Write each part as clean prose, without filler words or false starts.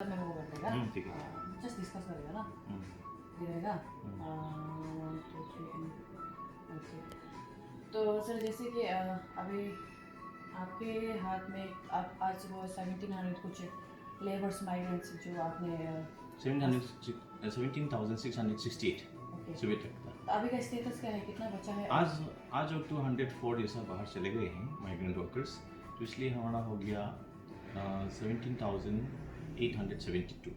में वो कर देगा ठीक है। जस्ट डिस्कस करेगा ना ये रहेगा 1 2 3 ओके। तो सर जैसे कि अभी आपके हाथ में आप आज वो 1700 कुछ लेबर्स माइग्रेंट्स जो आपने 17,668 ओके सुबह तक था। तो अभी का स्टेटस क्या है, कितना बचा है? आज और 204 जैसा बाहर चले गए हैं माइग्रेंट वर्कर्स, तो इसलिए हमारा हो गया 17,872।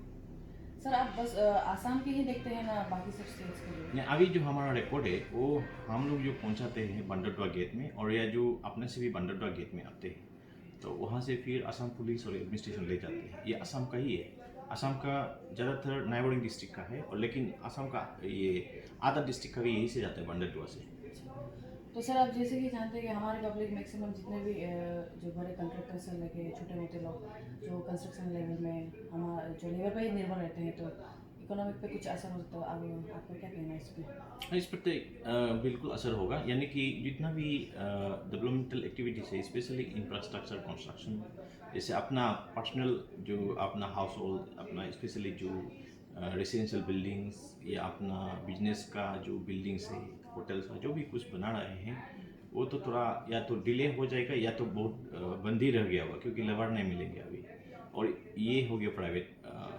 सर आप बस आसाम के ही देखते हैं ना, बाकी सब स्टेट्स के लिए? नहीं, अभी जो हमारा रिकॉर्ड है वो हम लोग जो पहुंचाते हैं बंडरडोआ गेट में, और या जो अपने से भी बंडरडोआ गेट में आते हैं तो वहाँ से फिर असम पुलिस और एडमिनिस्ट्रेशन ले जाते हैं। ये असम का ही है, असम का ज़्यादातर नाइबरिंग डिस्ट्रिक्ट का है, और लेकिन असम का ये आधा डिस्ट्रिक्ट का भी यहीं से जाता है बंडरडोआ से। तो सर आप जैसे कि जानते हैं कि हमारे पब्लिक मैक्सिमम जितने भी जो बड़े कंट्रैक्टर से लेके छोटे मोटे लोग जो कंस्ट्रक्शन लेवल में हमारा जो लेबर पे ही निर्भर रहते हैं, तो इकोनॉमिक पे कुछ असर होता है। अब आपका क्या कहना है इस पर? इस पर तो बिल्कुल असर होगा, यानी कि जितना भी डेवलपमेंटल एक्टिविटीज़ है, स्पेशली इंफ्रास्ट्रक्चर कंस्ट्रक्शन, जैसे अपना पर्सनल जो अपना हाउस होल्ड, अपना स्पेशली जो रेसिडेंशियल बिल्डिंग्स या अपना बिजनेस का जो बिल्डिंग्स है, होटल्स का जो भी कुछ बना रहे हैं, वो तो थोड़ा या तो डिले हो जाएगा या तो बहुत बंद ही रह गया होगा, क्योंकि लेबर नहीं मिलेंगे अभी। और ये हो गया प्राइवेट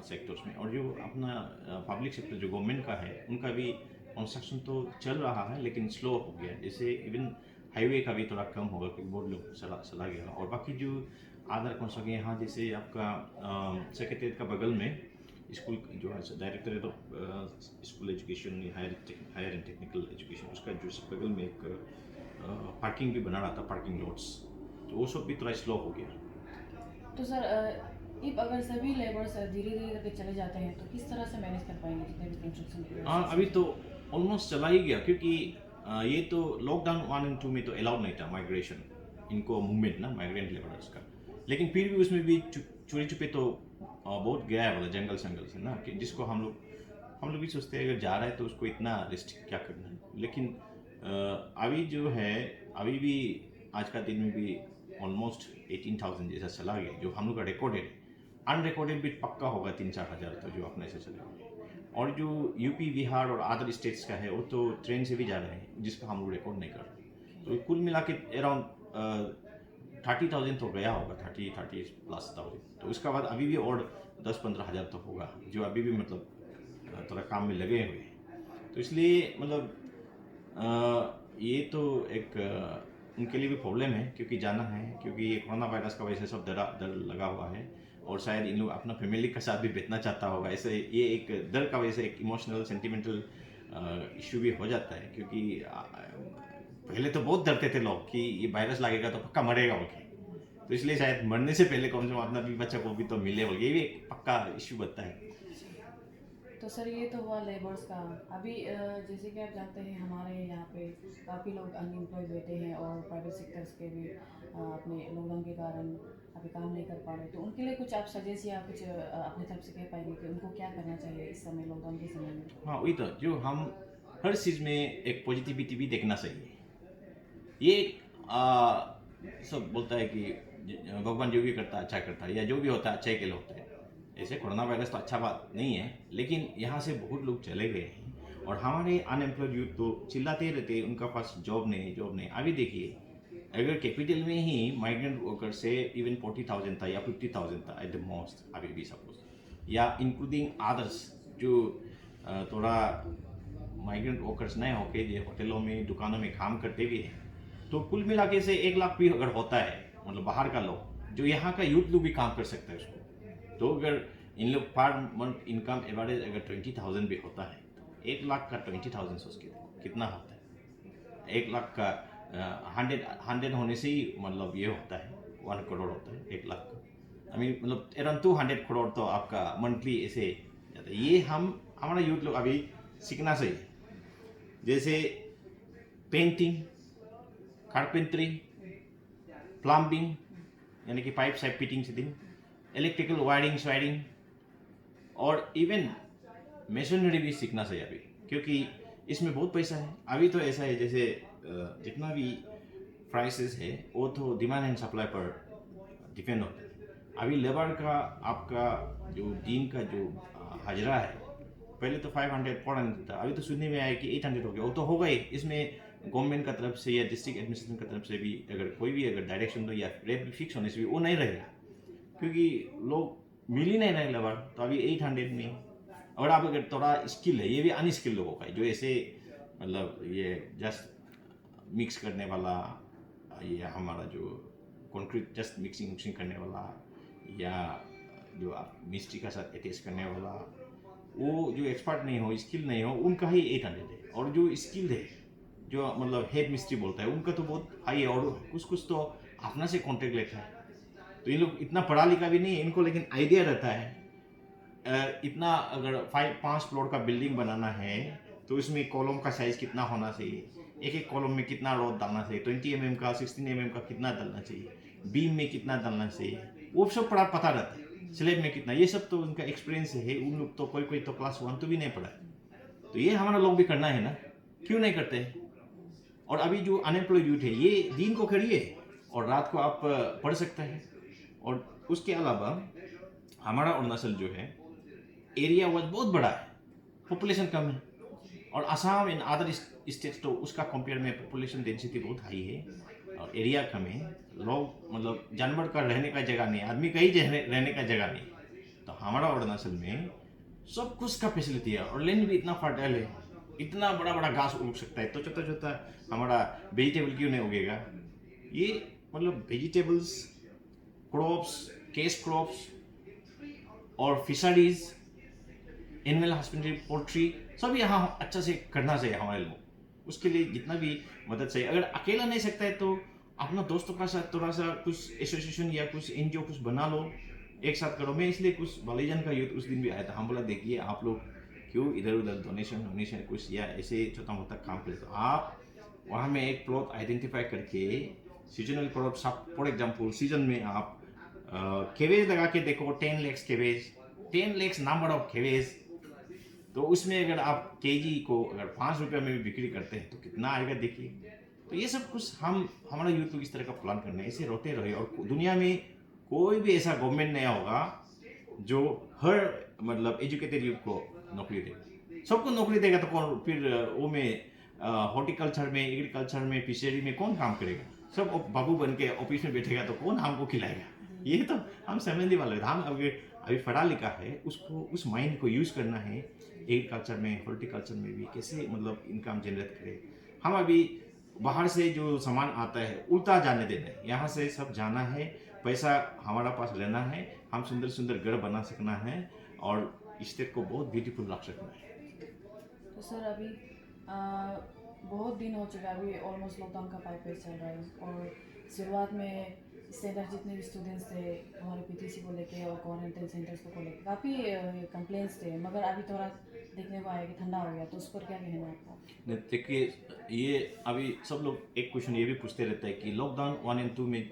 सेक्टर्स में, और जो अपना पब्लिक सेक्टर जो गवर्नमेंट का है उनका भी कंस्ट्रक्शन तो चल रहा है लेकिन स्लो हो गया। जैसे इवन हाईवे का भी थोड़ा कम होगा क्योंकि बहुत लोग चला गया। और बाकी जो अदर कंस्ट्रक्शन यहाँ, जैसे आपका सेक्रेटरीट का बगल में स्कूल जो है directorate of school education, higher and technical education, उसका जो बगल में एक पार्किंग भी बना रहा था, पार्किंग लॉट्स, तो वो सब भी थोड़ा स्लो हो गया। तो सर इफ अगर सभी लेबर्स धीरे धीरे करके चले जाते हैं तो किस तरह से मैनेज कर पाएंगे जितने भी कंस्ट्रक्शन? अभी तो ऑलमोस्ट चला ही गया, क्योंकि ये तो लॉकडाउन 1 और 2 में तो अलाउड नहीं था माइग्रेशन, इनको मूवमेंट ना माइग्रेंट लेबरर्स का, लेकिन फिर भी उसमें भी चोरी छुपे तो बहुत गया है, वाला जंगल से ना, कि जिसको हम लोग भी सोचते हैं अगर जा रहा है तो उसको इतना रिस्ट्रिक्ट क्या करना है। लेकिन अभी जो है, अभी भी आज का दिन में भी ऑलमोस्ट 18,000 जैसा चला गया, जो हम लोग का रिकॉर्डेड, अनरिकॉर्डेड भी पक्का होगा 3-4 हज़ार तो जो अपने से चला गया। और जो यूपी, बिहार और अदर स्टेट्स का है वो तो ट्रेन से भी जा रहे हैं, जिसका हम लोग रिकॉर्ड नहीं कर रहे। तो कुल मिला के अराउंड 30,000 तो गया होगा, 30+ थाउजेंड। तो उसके बाद अभी भी और 10-15 हज़ार तो होगा जो अभी भी मतलब थोड़ा काम में लगे हुए हैं। तो इसलिए मतलब ये तो एक उनके लिए भी प्रॉब्लम है, क्योंकि जाना है, क्योंकि ये कोरोना वायरस का वजह से सब डर लगा हुआ है, और शायद इन लोग अपना फैमिली के साथ भी बीतना चाहता होगा। ऐसे ये एक डर का वजह से एक इमोशनल सेंटिमेंटल इश्यू भी हो जाता है, क्योंकि पहले तो बहुत डरते थे लोग कि ये वायरस लगेगा तो पक्का मरेगा बोल के, तो इसलिए शायद मरने से पहले कम से कम अपना भी बच्चा को भी तो मिले बोल के, ये भी एक पक्का इश्यू बनता है। तो सर ये तो हुआ लेबर्स का। अभी जैसे कि आप जानते हैं हमारे यहाँ पे काफ़ी लोग अनएम्प्लॉयड बैठे हैं और प्राइवेट सेक्टर्स के भी अपने लॉकडाउन के कारण अभी काम नहीं कर पा रहे, तो उनके लिए कुछ आप सजेस्ट या कुछ अपनी तरफ से कह पाएंगे कि उनको क्या करना चाहिए इस समय, लॉकडाउन के समय में? हाँ, वही तो, जो हम हर चीज़ में एक पॉजिटिविटी भी देखना चाहिए। ये सब बोलता है कि भगवान जो भी करता है अच्छा करता है, या जो भी होता है अच्छे के लिए होता है। ऐसे कोरोना वायरस तो अच्छा बात नहीं है, लेकिन यहाँ से बहुत लोग चले गए हैं, और हमारे अनएम्प्लॉयड यूथ तो चिल्लाते रहते हैं उनका पास जॉब नहीं। अभी देखिए, अगर कैपिटल में ही माइग्रेंट वर्कर से इवन 40,000 था या 50,000 था एट द मोस्ट अभी भी सपोज, या इंक्लूडिंग अदर्स जो थोड़ा माइग्रेंट वर्कर्स नहीं होके जो होटलों में दुकानों में काम करते भी हैं, तो कुल मिला के से 1 लाख भी अगर होता है, मतलब बाहर का लोग, जो यहाँ का यूथ लोग भी काम कर सकता है उसको, तो अगर इन लोग पर मंथ इनकम एवरेज अगर 20,000 भी होता है, तो 1 लाख का 20,000 सोच के कितना होता है। 1 लाख का 100 होने से ही मतलब ये होता है 1 करोड़ होता है 1 लाख का। आई मीन मतलब अराउंड 200 करोड़ तो आपका मंथली ऐसे जाता है। ये हमारा यूथ लोग अभी सीखना चाहिए, जैसे पेंटिंग, कारपेंटरी, प्लम्बिंग यानी कि pipe साइप fitting sitting, electrical wiring स्वायरिंग, और इवन मेशनरी भी सीखना चाहिए अभी, क्योंकि इसमें बहुत पैसा है। अभी तो ऐसा है जैसे जितना भी प्राइसेस है वो तो डिमांड एंड सप्लाई पर डिपेंड होता है। अभी लेबर का आपका जो दिन का जो हाजरा है, पहले तो 500 400 था, अभी तो सुनने में आया कि 800 हो गया। वो तो होगा ही। इसमें गवर्नमेंट का तरफ से या डिस्ट्रिक्ट एडमिनिस्ट्रेशन की तरफ से भी अगर कोई भी अगर डायरेक्शन दो या रेट भी फिक्स होने से भी वो नहीं रहेगा, क्योंकि लोग मिल ही नहीं रहे लेबर। तो अभी 800 में, और आप अगर थोड़ा स्किल है, ये भी अनस्किल लोगों का है, जो ऐसे मतलब ये जस्ट मिक्स करने वाला, ये हमारा जो कंक्रीट जस्ट मिक्सिंग करने वाला, या जो आप मिस्त्री का साथ अटैच करने वाला, वो जो एक्सपर्ट नहीं हो, स्किल नहीं हो, उनका ही 800 है। और जो स्किल है, जो मतलब हेड मिस्त्री बोलता है, उनका तो बहुत हाई है। और कुछ कुछ तो अपना से कॉन्ट्रैक्ट लेता है। तो ये लोग इतना पढ़ा लिखा भी नहीं है इनको, लेकिन आइडिया रहता है। इतना अगर 5 फ्लोर का बिल्डिंग बनाना है तो इसमें कॉलम का साइज कितना होना चाहिए, एक एक कॉलम में कितना रॉड डालना चाहिए, 20 mm का 16 mm का कितना डालना चाहिए, बीम में कितना डालना चाहिए, वो सब पता रहता है। स्लेब में कितना, ये सब तो उनका एक्सपीरियंस है। उन लोग तो कोई तो क्लास 1 तो भी नहीं पढ़ा है। तो ये हमारा लोग भी करना है ना, क्यों नहीं करते हैं? और अभी जो अनएम्प्लॉयड यूथ है, ये दिन को करिए और रात को आप पढ़ सकते हैं। और उसके अलावा हमारा अरुणाचल जो है, एरिया वाइज बहुत बड़ा है, पॉपुलेशन कम है। और असम इन अदर स्टेट्स तो उसका कंपेयर में पॉपुलेशन डेंसिटी बहुत हाई है और एरिया कम है। लोग मतलब जानवर का रहने का जगह नहीं, आदमी का ही रहने का जगह नहीं। तो हमारा अरुणाचल में सब कुछ का फैसिलिटी है और लैंड भी इतना फर्टाइल है, इतना बड़ा बड़ा घास उग सकता है। तो छोटा छोटा हमारा वेजिटेबल क्यों नहीं उगेगा? ये मतलब वेजिटेबल्स, क्रॉप्स, कैश क्रॉप्स और फिशरीज, एनिमल हस्बेंड्री, पोल्ट्री, सब यहाँ अच्छा से करना चाहिए हमारे लोग। उसके लिए जितना भी मदद चाहिए, अगर अकेला नहीं सकता है तो अपना दोस्तों का साथ थोड़ा सा कुछ एसोसिएशन या कुछ एनजीओ कुछ बना लो, एक साथ करो। मैं इसलिए कुछ बालीजन का यूथ उस दिन भी आया था, हम बोला देखिए आप लोग क्यों इधर उधर डोनेशन कुछ या ऐसे छोटा मोटा काम करे, तो आप वहाँ में एक प्लॉट आइडेंटिफाई करके सीजनल क्रॉप सब, फॉर एग्जाम्पल सीजन में आप केवेज लगा के देखो, 10 lakhs केवेज, 10 lakhs नंबर ऑफ केवेज। तो उसमें अगर आप केजी को अगर 5 रुपये में भी बिक्री करते हैं तो कितना आएगा देखिए। तो ये सब कुछ हमारा यूथ लोग इस तरह का प्लान करना है, ऐसे रोते रहे। और दुनिया में कोई भी ऐसा गवर्नमेंट नहीं होगा जो हर मतलब एजुकेटेड यूथ को नौकरी देगा। सबको नौकरी देगा तो कौन फिर वो में हॉर्टिकल्चर में, एग्रीकल्चर में, फिशरी में कौन काम करेगा? सब बाबू बन के ऑफिस में बैठेगा तो कौन हमको खिलाएगा? ये तो हम समझने वाले हैं। हम अभी पढ़ा लिखा है, उसको उस माइंड को यूज़ करना है एग्रीकल्चर में, हॉर्टिकल्चर में भी कैसे मतलब इनकम जनरेट करें। हम अभी बाहर से जो सामान आता है उल्टा जाने देना है, यहाँ से सब जाना है, पैसा हमारा पास रहना है, हम सुंदर सुंदर घर बना सकना है और स्टेट को बहुत ब्यूटीफुल रख सकना है। तो सर अभी बहुत दिन हो चुका है, अभी ऑलमोस्ट लॉकडाउन का 5 फेज चल रहा है। और शुरुआत में स्टैंडर्ड जितने भी स्टूडेंट्स थे हमारे पीटीसी को लेके और क्वारंटाइन सेंटर्स को लेके काफ़ी कंप्लेंट्स थे, मगर अभी थोड़ा देखने को आया कि ठंडा हो गया। तो उस पर क्या कहना है आपका? देखिए, ये अभी सब लोग एक क्वेश्चन ये भी पूछते रहते हैं कि लॉकडाउन 1 और 2 में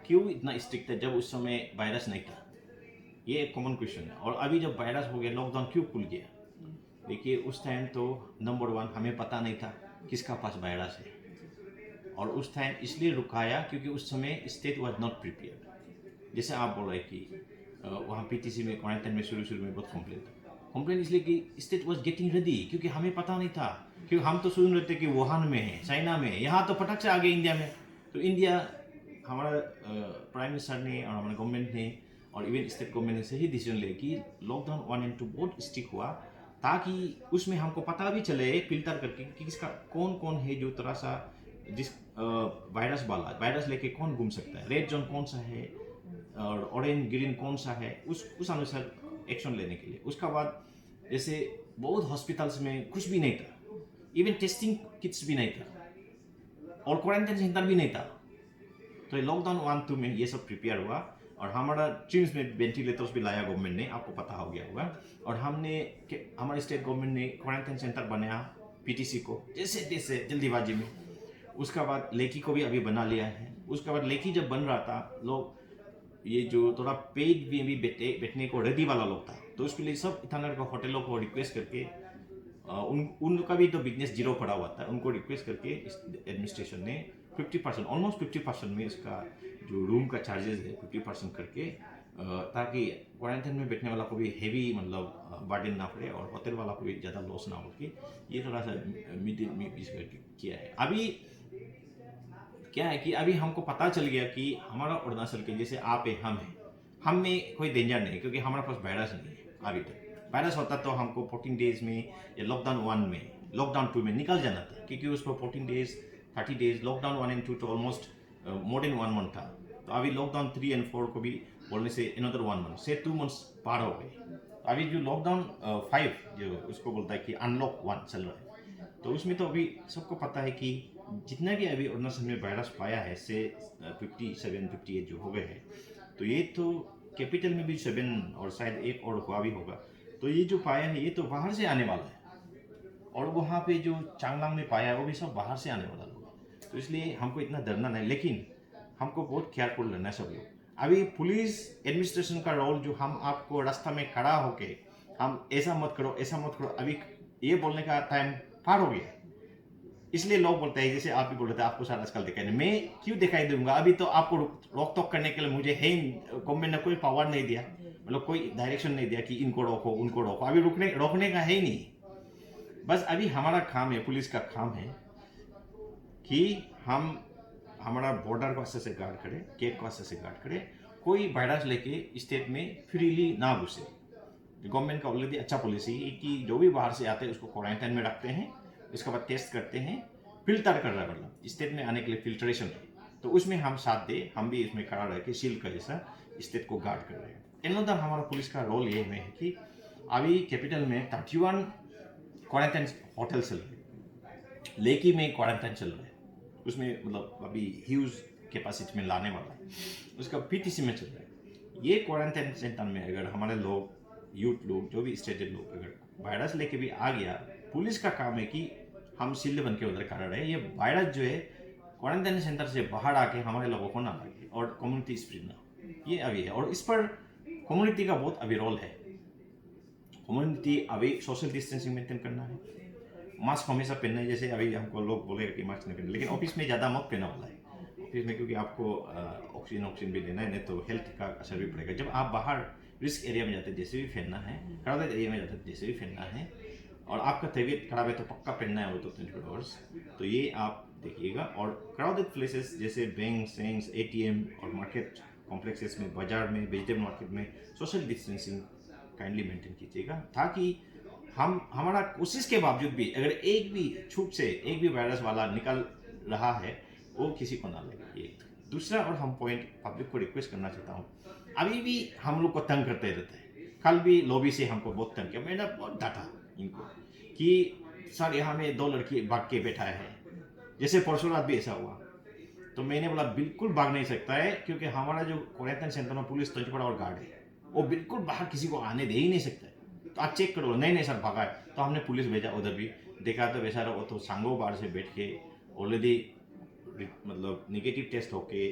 क्यों इतना स्ट्रिक्ट है जब उस समय वायरस नहीं था। ये एक कॉमन क्वेश्चन है। और अभी जब वायरस हो गया, लॉकडाउन क्यों खुल गया? देखिए, उस टाइम तो नंबर 1 हमें पता नहीं था किसका पास वायरस है, और उस टाइम इसलिए रुकाया क्योंकि उस समय स्टेट वाज नॉट प्रिपेयर्ड। जैसे आप बोल रहे कि वहाँ पीटीसी में क्वारंटाइन में शुरू में बहुत कंप्लेन इसलिए कि स्टेट वाज गेटिंग रेडी, क्योंकि हमें पता नहीं था। क्योंकि हम तो सुन रहे थे कि वुहान में है, चाइना में है, यहाँ तो फटक से आ गए इंडिया में। तो इंडिया, हमारा प्राइम मिनिस्टर ने और हमारे गवर्नमेंट ने और इवन स्टेट गवर्नमेंट ने सही डिसीजन लिया कि लॉकडाउन 1 और 2 बहुत स्ट्रिक्ट हुआ, ताकि उसमें हमको पता भी चले फिल्टर करके कि किसका कौन कौन है जो थोड़ा सा जिस वायरस लेके कौन घूम सकता है, रेड जोन कौन सा है और ऑरेंज ग्रीन कौन सा है, उस अनुसार एक्शन लेने के लिए। उसका बाद जैसे बहुत हॉस्पिटल्स में कुछ भी नहीं था, इवन टेस्टिंग किट्स भी नहीं था और क्वारंटाइन सेंटर भी नहीं था। तो लॉकडाउन 1-2 में ये सब प्रिपेयर हुआ और हमारा ट्रिम्स में वेंटिलेटर्स भी लाया गवर्नमेंट ने, आपको पता हो गया होगा। और हमारे स्टेट गवर्नमेंट ने क्वारंटाइन सेंटर बनाया पीटीसी को जैसे तैसे जल्दीबाजी में। उसका बाद लेकी को भी अभी बना लिया है। उसके बाद लेकी जब बन रहा था, लोग ये जो थोड़ा पेड भी बैठने को रेडी वाला लोग था, तो उसके लिए सब इथानगर का होटलों को रिक्वेस्ट करके उनका भी तो बिजनेस जीरो पड़ा हुआ था, उनको रिक्वेस्ट करके एडमिनिस्ट्रेशन ने 50%, ऑलमोस्ट 50% में इसका जो रूम का चार्जेस है 50% करके ताकि क्वारंटाइन में बैठने वाला को भी हेवी मतलब बर्डन ना पड़े और होटल वाला को भी ज़्यादा लॉस ना हो कि ये थोड़ा सा मिडिल में बीच करके किया है। अभी क्या है कि अभी हमको पता चल गया कि हमारा अरुणाचल के जैसे आप है हम में कोई डेंजर नहीं क्योंकि हमारे पास वायरस नहीं है अभी तक। वायरस होता तो हमको 14 डेज में या लॉकडाउन 1 में लॉकडाउन 2 में निकल जाना था क्योंकि उसको 14 डेज 30 डेज लॉकडाउन 1 एंड 2 तो ऑलमोस्ट मोर देन 1 मंथ था। तो अभी लॉकडाउन 3 एंड 4 को भी बोलने से अनदर 1 मंथ से 2 मंथ्स पार हो गए। तो अभी जो लॉकडाउन 5 जो उसको बोलता है कि अनलॉक 1 चल रहा है तो उसमें तो अभी सबको पता है कि जितना भी अभी अरुणाचल में वायरस पाया है से 57-58 जो हो गए हैं तो ये तो कैपिटल में भी 7 और शायद एक और हुआ भी होगा। तो ये जो पाया है ये तो बाहर से आने वाला है और वहाँ पे जो चांगलांग में पाया है वो भी सब बाहर से आने वाला लोग है। तो इसलिए हमको इतना डरना नहीं लेकिन हमको बहुत केयरफुल रहना है सब लोग। अभी पुलिस एडमिनिस्ट्रेशन का रोल जो हम आपको रास्ता में खड़ा होके हम ऐसा मत करो अभी ये बोलने का टाइम पार हो गया। इसलिए लोग बोलते हैं जैसे आप भी बोल रहे थे आपको शायद आजकल दिखाई नहीं, मैं क्यों दिखाई दूंगा? अभी तो आपको रोक टोक करने के लिए मुझे है गवर्नमेंट ने कोई पावर नहीं दिया, मतलब कोई डायरेक्शन नहीं दिया कि इनको रोको उनको रोको। अभी रोकने का है ही नहीं। बस अभी हमारा काम है, पुलिस का काम है कि हम हमारा बॉर्डर को अच्छे से गार्ड करें, गेट को अच्छे से गार्ड करें, कोई वायरस लेके स्टेट में फ्रीली ना घुसे। गवर्नमेंट का ऑलरेडी अच्छा पॉलिसी है कि जो भी बाहर से आते हैं उसको क्वारंटाइन में रखते हैं, इसके बाद टेस्ट करते हैं, फिल्टर कर रहा है, मतलब स्टेट में आने के लिए फिल्ट्रेशन है। तो उसमें हम साथ दे, हम भी इसमें खड़ा रह के शील्ड का जैसा स्टेट को गार्ड कर रहे हैं। अनदर हमारा पुलिस का रोल ये है कि अभी कैपिटल में 31 क्वारंटाइन होटल चल रहे हैं, लेकी में क्वारंटाइन चल रहा है, उसमें मतलब अभी ह्यूज कैपेसिटी में लाने वाला है, उसका पीटीसी में चल रहा है। ये क्वारंटाइन सेंटर में अगर हमारे लोग यूथ लोग जो भी स्टेटेड लोग अगर वायरस लेके भी आ गया, पुलिस का काम है कि हम शील्ड बन के उधर खड़ा रहे। ये वायरस जो है क्वारंटाइन सेंटर से बाहर आके हमारे लोगों को ना लगे और कम्युनिटी स्प्रेड ना हो, ये अभी है। और इस पर कम्युनिटी का बहुत अभी रोल है। कम्युनिटी अभी सोशल डिस्टेंसिंग मेंटेन करना है, मास्क हमेशा पहनना है। जैसे अभी हमको लोग बोलेगा कि मास्क नहीं पहनना, लेकिन ऑफिस में ज़्यादा मत पहना वाला है ऑफिस में, क्योंकि आपको ऑक्सीजन भी लेना है, नहीं तो हेल्थ का असर भी पड़ेगा। जब आप बाहर रिस्क एरिया में जाते हैं जैसे भी पहनना है, क्राउडेड एरिया में जाते हैं जैसे भी पहनना है, और आपका तबीयत खराब है तो पक्का पहनना है वो तो 24 आवर्स। तो ये आप देखिएगा। और क्राउडेड प्लेसेस जैसे बैंक सेंस एटीएम और मार्केट कॉम्प्लेक्सेस में, बाजार में, वेजिटेबल मार्केट में सोशल डिस्टेंसिंग काइंडली मेंटेन कीजिएगा, ताकि हमारा कोशिश के बावजूद भी अगर एक भी छूट से एक भी वायरस वाला निकल रहा है वो किसी को ना लगे। ये दूसरा और हम पॉइंट पब्लिक को रिक्वेस्ट करना चाहता हूँ, अभी भी हम लोग को तंग करते रहते हैं। कल भी लॉबी से हमको बहुत तंग किया, मैंने बहुत डांटा इनको कि सर यहाँ में 2 लड़की भाग के बैठा है, जैसे परसों रात भी ऐसा हुआ। तो मैंने बोला बिल्कुल भाग नहीं सकता है, क्योंकि हमारा जो क्वारंटाइन सेंटर में पुलिस 24 आवर गार्ड है, वो बिल्कुल बाहर किसी को आने दे ही नहीं सकता है। तो आप चेक करो, नहीं सर भागा है। तो हमने पुलिस भेजा, उधर भी देखा तो बेचारा वो तो सांगो बार से बैठ के ऑलरेडी मतलब निगेटिव टेस्ट होके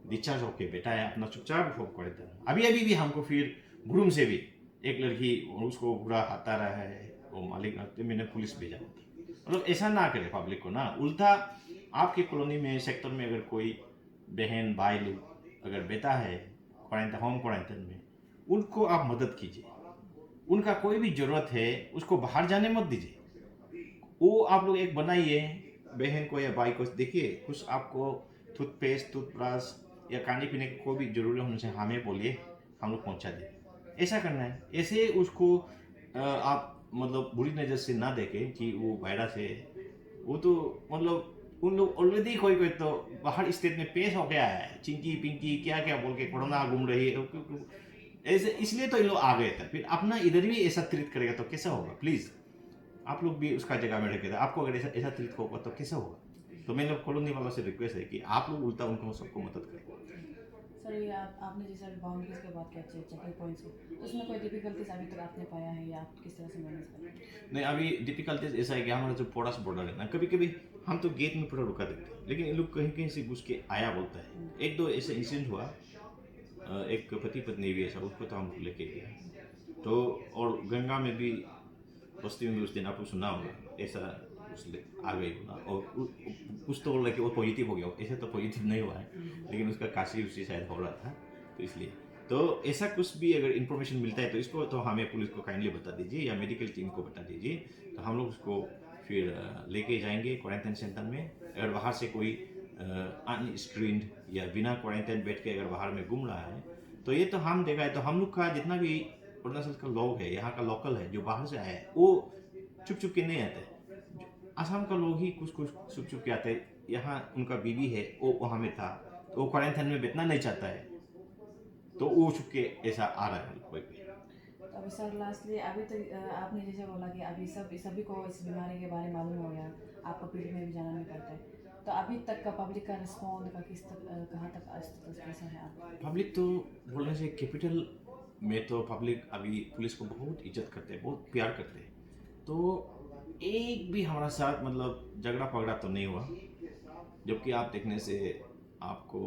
डिस्चार्ज होके बैठा है अपना चुपचाप होम क्वारंटाइन। अभी भी हमको फिर गुरुम से भी एक लड़की उसको बुरा हाथा रहा है, वो मालिक मैंने पुलिस भेजा। मतलब ऐसा ना करे पब्लिक को ना, उल्टा आपके कॉलोनी में सेक्टर में अगर कोई बहन भाई लोग अगर बैठा है क्वारंटाइन होम क्वारंटाइन में, उनको आप मदद कीजिए। उनका कोई भी ज़रूरत है उसको बाहर जाने मत दीजिए। वो आप लोग एक बनाइए, बहन को या भाई को देखिए, कुछ आपको टूथपेस्ट टूथब्रश या खाने पीने की कोई भी जरूरी होने से हमें बोलिए, हम लोग पहुँचा दें। ऐसा करना है। ऐसे उसको आप मतलब बुरी नज़र से ना देखें कि वो वायरस है। वो तो मतलब उन लोग ऑलरेडी कोई तो बाहर स्टेट में पेश हो गया है, चिंकी पिंकी क्या क्या बोल के कोरोना घूम रही है ऐसे, इसलिए तो इन लोग आ गए थे। फिर अपना इधर भी ऐसा ट्रीट करेगा तो कैसा होगा? प्लीज़ आप लोग भी उसका जगह में रखेगा, आपको अगर ऐसा ट्रीट होगा तो कैसा होगा? तो मैं लोग कॉलोनी वालों से रिक्वेस्ट है कि आप लोग उल्टा उनको सबको मदद करें। सर ये आपने जैसे बाउंड्रीज की बात की, चेकिंग पॉइंट्स की, उसमें कोई डिफिकल्टीज अभी तक आपने पाया है या आप किस तरह से मैनेज कर रहे हैं? नहीं, अभी डिफिकल्टीज ऐसा है कि हमारा जो पोरस बॉर्डर है ना, कभी कभी हम तो गेट में पूरा रुका देते हैं, लेकिन ये लोग कहीं कहीं से घुस के आया बोलता है। एक दो ऐसे इंसिडेंट हुआ, एक पति पत्नी भी ऐसा, उसको तो हम लेके गए। तो और गंगा में भी बस्ती में भी उस दिन आपको सुना होगा ऐसा, उसने आ गई बोला, और कुछ तो बोल रहा कि वो पॉजिटिव हो गया। ऐसे तो पॉजिटिव नहीं हुआ है, लेकिन उसका काशी उसी शायद हो रहा था, तो इसलिए तो ऐसा कुछ भी अगर इन्फॉर्मेशन मिलता है तो इसको तो हमें पुलिस को काइंडली बता दीजिए या मेडिकल टीम को बता दीजिए, तो हम लोग उसको फिर लेके जाएंगे क्वारंटाइन सेंटर में। अगर बाहर से कोई अनस्क्रीन्ड या बिना क्वारंटाइन बैठ के अगर बाहर में घूम रहा है तो ये तो हम देखा है, तो हम लोग का जितना भी अरुणाचल का लोग है, यहाँ का लोकल है जो बाहर से आया है, वो चुप चुप के नहीं आते। असम का लोग ही कुछ कुछ चुप चुप के आते हैं। यहाँ उनका बीवी है, वो वहाँ में था, तो वो क्वारंटाइन में बैठना नहीं चाहता है, तो वो चुप के ऐसा आ रहा है कोई कोई। तो अभी सर लास्टली अभी तो आपने जैसे बोला कि अभी सभी को इस बीमारी के बारे में मालूम हो गया, आपको फील्ड में भी जाना नहीं पड़ता है, तो अभी तक का पब्लिक का रिस्पॉन्ड का किस तक कहाँ तक स्टेटस कैसा है आप? पब्लिक तो बोलने से कैपिटल में तो पब्लिक अभी पुलिस को बहुत इज्जत करते हैं, बहुत प्यार करते हैं। तो एक भी हमारा साथ मतलब झगड़ा पगड़ा तो नहीं हुआ, जबकि आप देखने से, आपको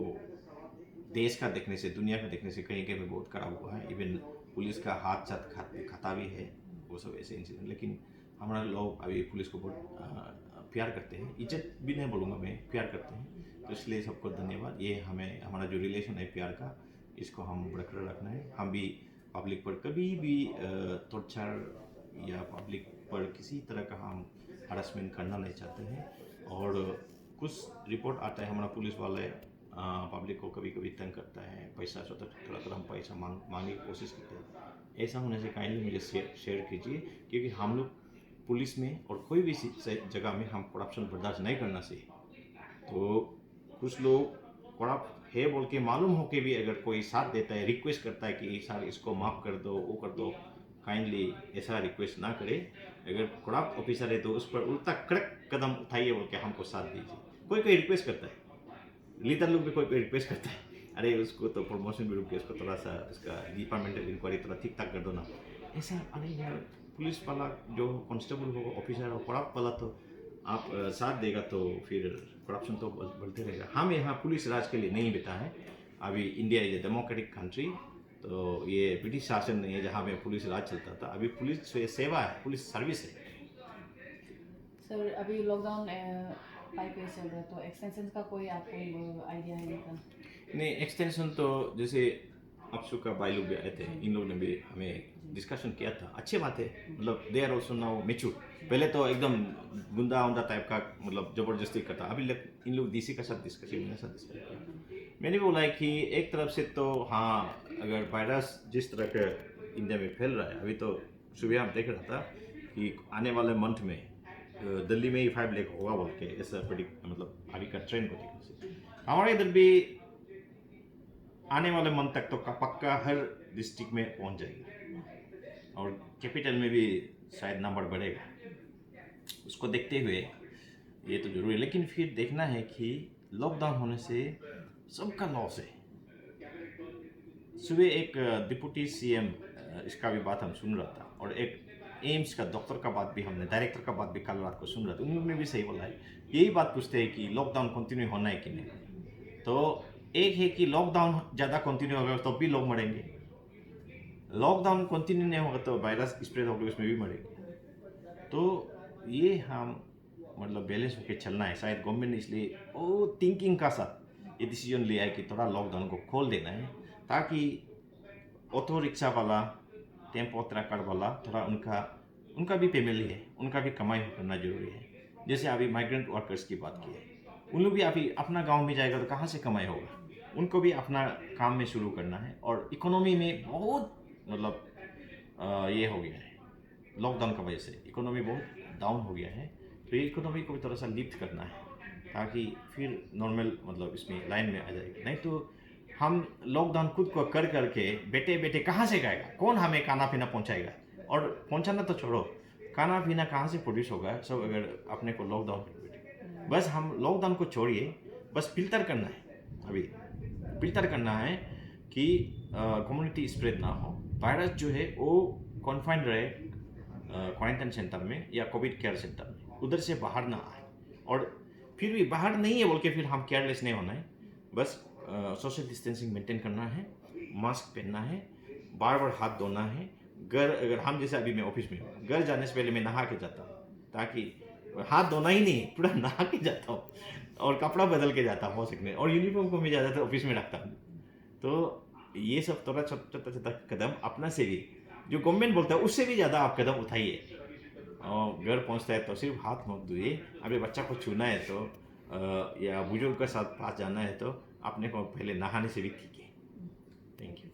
देश का देखने से, दुनिया का देखने से कहीं कहीं बहुत खराब हुआ है। इवन पुलिस का हाथ साथ खाता भी है, वो सब ऐसे इंसिडेंट। लेकिन हमारा लोग अभी पुलिस को बहुत प्यार करते हैं, इज्जत भी नहीं बोलूँगा मैं, प्यार करते हैं। तो इसलिए सबको धन्यवाद। ये हमें हमारा जो रिलेशन है प्यार का, इसको हम बरकरार रखना है। हम भी पब्लिक पर कभी भी टॉर्चर या पब्लिक पर किसी तरह का हम हरासमेंट करना नहीं चाहते हैं। और कुछ रिपोर्ट आता है हमारा पुलिस वाले पब्लिक को कभी कभी तंग करता है, पैसा थोड़ा थोड़ा हम पैसा मांगने की कोशिश करते हैं। ऐसा होने से काइंडली मुझे शेयर कीजिए, क्योंकि हम लोग पुलिस में और कोई भी जगह में हम करप्शन बर्दाश्त नहीं करना चाहिए। तो कुछ लोग करप्ट है बोल के मालूम हो के भी अगर कोई साथ देता है, रिक्वेस्ट करता है कि सर इसको माफ़ कर दो, वो कर दो, काइंडली ऐसा रिक्वेस्ट ना करे। अगर करप्ट ऑफिसर है तो उस पर उल्टा कड़क कदम उठाइए बोल के हमको साथ दीजिए। कोई कोई रिक्वेस्ट करता है, लीडर लोग भी कोई कोई रिक्वेस्ट करता है, अरे उसको तो प्रमोशन भी रुक गया, उसको थोड़ा सा उसका डिपार्टमेंटल इंक्वायरी थोड़ा ठीक ठाक कर दो ना। ऐसा अरे यार, पुलिस वाला जो कांस्टेबल हो, ऑफिसर हो, करप्ट वाला तो आप साथ देगा तो फिर करप्शन तो बढ़ते रहेगा। हम यहाँ पुलिस राज के लिए नहीं बैठा है। अभी India is a democratic country, तो ये ब्रिटिश शासन नहीं है जहाँ में पुलिस राज चलता था। अभी पुलिस सेवा है, पुलिस सर्विस है। सर अभी लॉकडाउन 5 डेज चल रहा है, तो एक्सटेंशन का कोई आपको आइडिया है इनका? नहीं, एक्सटेंशन तो जैसे अपसू का भाई लोग भी आए थे, इन लोगों ने भी हमें डिस्कशन किया था। अच्छी बात है, मतलब they are also now mature. पहले तो एकदम गुंडा उंडा टाइप का मतलब ज़बरदस्ती करता, अभी इन लोग डीसी का साथ डिस्कशन, मेरे साथ डिस्कशन किया। मैंने भी बोला है कि एक तरफ से तो हाँ, अगर वायरस जिस तरह के इंडिया में फैल रहा है, अभी तो सुबह हम देख रहा था कि आने वाले मंथ में दिल्ली में ही 5 लाख होगा बोल के, ऐसा मतलब अभी का ट्रेंड को देखने से हमारे इधर भी आने वाले मंथ तक तो पक्का हर डिस्ट्रिक्ट में पहुंच जाएगी, और कैपिटल में भी शायद नंबर बढ़ेगा। उसको देखते हुए ये तो जरूरी है, लेकिन फिर देखना है कि लॉकडाउन होने से सबका लॉस है। सुबह एक डिप्टी सीएम इसका भी बात हम सुन रहा था, और एक एम्स का डॉक्टर का बात भी, हमने डायरेक्टर का बात भी कल रात को सुन रहा था। उन्होंने भी सही बोला है, यही बात पूछते हैं कि लॉकडाउन कंटिन्यू होना है कि नहीं। तो एक है कि लॉकडाउन ज़्यादा कंटिन्यू होगा तो भी लोग मरेंगे, लॉकडाउन कंटिन्यू नहीं होगा तो वायरस स्प्रेड होकर उसमें भी मरेंगे। तो ये हम मतलब बैलेंस होकर चलना है। शायद गवर्नमेंट ने इसलिए वो थिंकिंग का साथ ये डिसीजन लिया है कि थोड़ा लॉकडाउन को खोल देना है, ताकि ऑटो रिक्शा वाला, टेम्पो ट्रकर वाला, थोड़ा उनका भी फैमिली है, उनका भी कमाई करना जरूरी है। जैसे अभी माइग्रेंट वर्कर्स की बात की है, उन लोग भी अभी अपना गांव में जाएगा तो कहाँ से कमाई होगा, उनको भी अपना काम में शुरू करना है। और इकोनॉमी में बहुत मतलब ये हो गया है, लॉकडाउन की वजह से इकोनॉमी बहुत डाउन हो गया है। तो ये इकोनॉमी को भी थोड़ा सा लिफ्ट करना है, ताकि फिर नॉर्मल मतलब इसमें लाइन में आ जाएगा। नहीं तो हम लॉकडाउन खुद को कर करके बैठे बैठे कहाँ से खाएगा, कौन हमें खाना पीना पहुँचाएगा, और पहुँचाना तो छोड़ो, खाना पीना कहाँ से प्रोड्यूस होगा सब अगर अपने को लॉकडाउन कर बैठे। बस हम लॉकडाउन को छोड़िए, बस फिल्टर करना है, अभी फिल्टर करना है कि कम्युनिटी स्प्रेड ना हो, वायरस जो है वो कॉन्फाइंड रहे क्वारंटाइन सेंटर में या कोविड केयर सेंटर में, उधर से बाहर ना आए। और फिर भी बाहर नहीं है बोल के फिर हम केयरलेस नहीं होना है, बस सोशल डिस्टेंसिंग मेंटेन करना है, मास्क पहनना है, बार बार हाथ धोना है। घर अगर हम जैसे अभी मैं ऑफिस में हूँ, घर जाने से पहले मैं नहा के जाता हूँ, ताकि हाथ धोना ही नहीं, पूरा नहा के जाता हूँ और कपड़ा बदल के जाता हूँ हो सकने, और यूनिफॉर्म को मैं ज़्यादातर ऑफिस में रखता हूँ। तो ये सब थोड़ा छोटा छोटा कदम अपना से भी, जो गवर्नमेंट बोलता है उससे भी ज़्यादा आप कदम उठाइए। और घर पहुंचता है तो सिर्फ हाथ मत धोइए, अभी बच्चा को छूना है तो या बुजुर्ग के साथ पास जाना है तो अपने को पहले नहाने से भी कीजिए। Thank you.